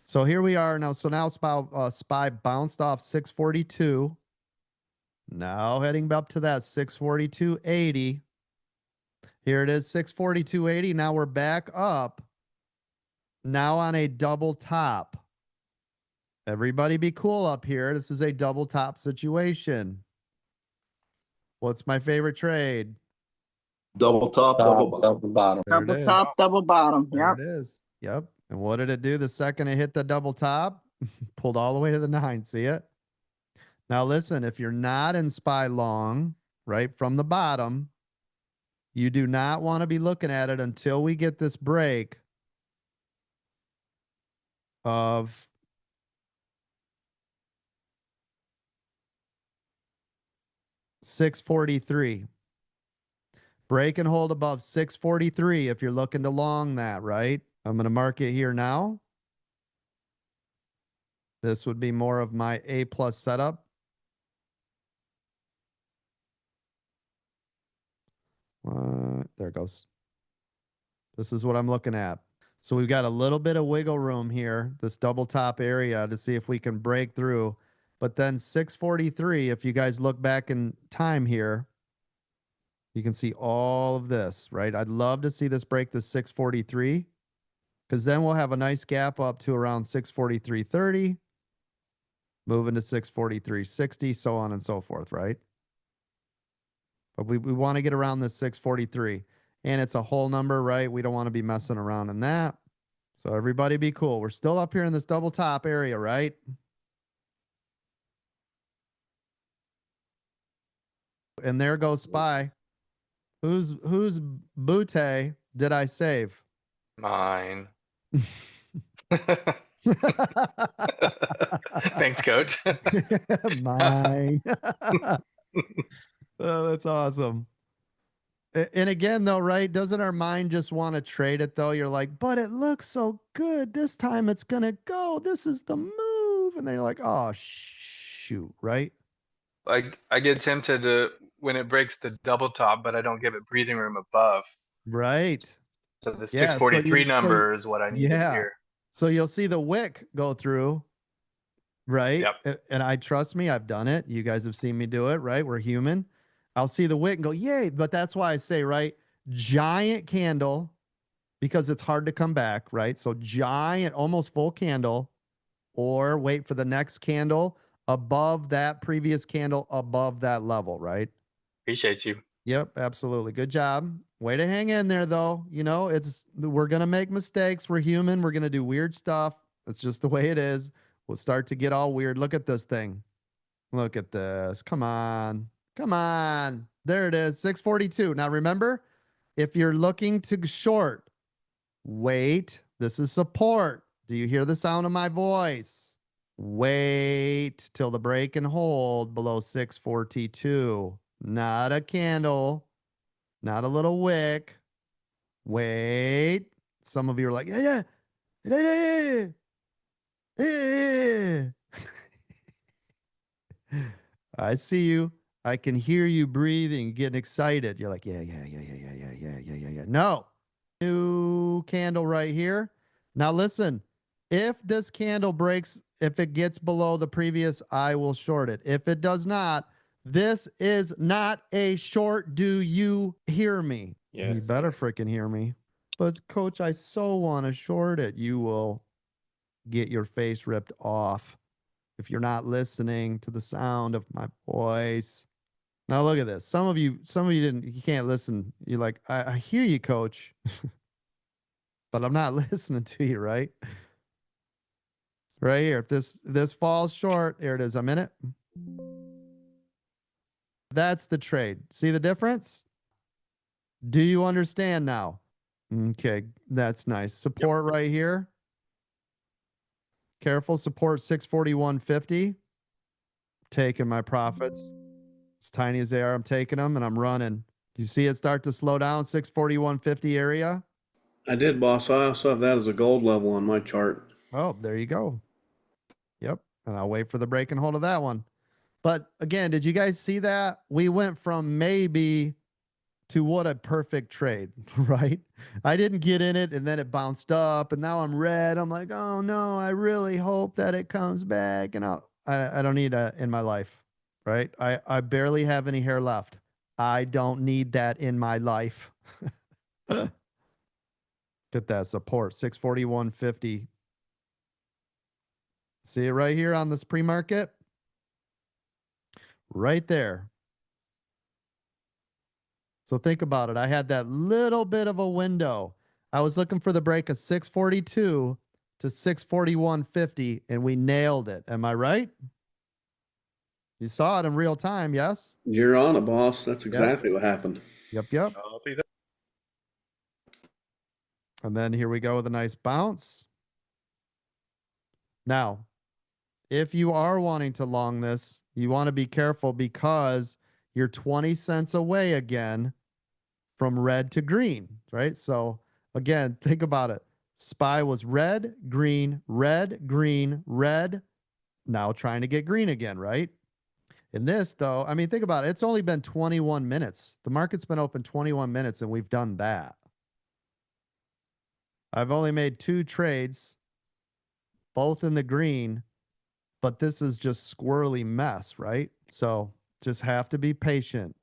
So here we are now. So now SPY bounced off 642. Now heading up to that 642.80. Here it is, 642.80. Now we're back up. Now on a double top. Everybody be cool up here. This is a double top situation. What's my favorite trade? Double top, double bottom. Double bottom. There it Double is. top, double bottom. There Yep. it is. Yep. And what did it do the second it hit the double top? Pulled all the way to the 9. See it? Now listen, if you're not in SPY long, right, from the bottom, you do not want to be looking at it until we get this break of $643. Break and hold above 643 if you're looking to long that, right? I'm going to mark it here now. This would be more of my A+ setup. There it goes. This is what I'm looking at. So we've got a little bit of wiggle room here, this double top area, to see if we can break through. But then 643, if you guys look back in time here, you can see all of this, right? I'd love to see this break the 643, because then we'll have a nice gap up to around 643.30, moving to 643.60, so on and so forth, right? But we want to get around this 643. And it's a whole number, right? We don't want to be messing around in that. So everybody be cool. We're still up here in this double top area, right? And there goes SPY. Whose bootay did I save? Mine. Thanks, coach. Mine. Oh, that's awesome. And again, though, right? Doesn't our mind just want to trade it, though? You're like, but it looks so good. This time it's going to go. This is the move. And then you're like, oh, shoot, right? Like I get tempted to when it breaks the double top, but I don't give it breathing room above. Right. So the Yeah, 643 number is what I needed here. So you'll see the wick go through, right? Yep. And I trust me, I've done it. You guys have seen me do it, right? We're human. I'll see the wick and go, yay. But that's why I say, right? Giant candle, because it's hard to come back, right? So giant, almost full candle, or wait for the next candle above that previous candle above that level, right? Appreciate you. Yep, absolutely. Good job. Way to hang in there, though. You know, we're going to make mistakes. We're human. We're going to do weird stuff. That's just the way it is. We'll start to get all weird. Look at this thing. Look at this. Come on. Come on. There it is, 642. Now, remember, if you're looking to short, wait. This is support. Do you hear the sound of my voice? Wait till the break and hold below 642. Not a candle. Not a little wick. Wait. Some of you are like, yeah. I see you. I can hear you breathing, getting excited. You're like, yeah. No. New candle right here. Now listen, if this candle breaks, if it gets below the previous, I will short it. If it does not, this is not a short. Do you hear me? Yes. You better freaking hear me. But coach, I so want to short it. You will get your face ripped off if you're not listening to the sound of my voice. Now look at this. Some of you you can't listen. You're like, I hear you, coach, but I'm not listening to you, right? Right here. If this falls short, here it is. I'm in it. That's the trade. See the difference? Do you understand now? Okay, that's nice. Support right here. Careful, support 641.50. Taking my profits. As tiny as they are, I'm taking them and I'm running. You see it start to slow down, 641.50 area? I did, boss. I also have that as a gold level on my chart. Oh, there you go. Yep. And I'll wait for the break and hold of that one. But again, did you guys see that? We went from maybe to what a perfect trade, right? I didn't get in it and then it bounced up and now I'm red. I'm like, oh no, I really hope that it comes back. And I don't need that in my life, right? I barely have any hair left. I don't need that in my life. Get that support, 641.50. See it right here on this pre-market? Right there. So think about it. I had that little bit of a window. I was looking for the break of 642 to 641.50, and we nailed it. Am I right? You saw it in real time, yes? You're on it, boss. That's exactly what happened. Yep, yep. Copy that. And then here we go with a nice bounce. Now, if you are wanting to long this, you want to be careful because you're 20 cents away again from red to green, right? So again, think about it. SPY was red, green, red, green, red. Now trying to get green again, right? In this, though, I mean, think about it. It's only been 21 minutes. The market's been open 21 minutes, and we've done that. I've only made 2 trades, both in the green, but this is just squirrely mess, right? So just have to be patient.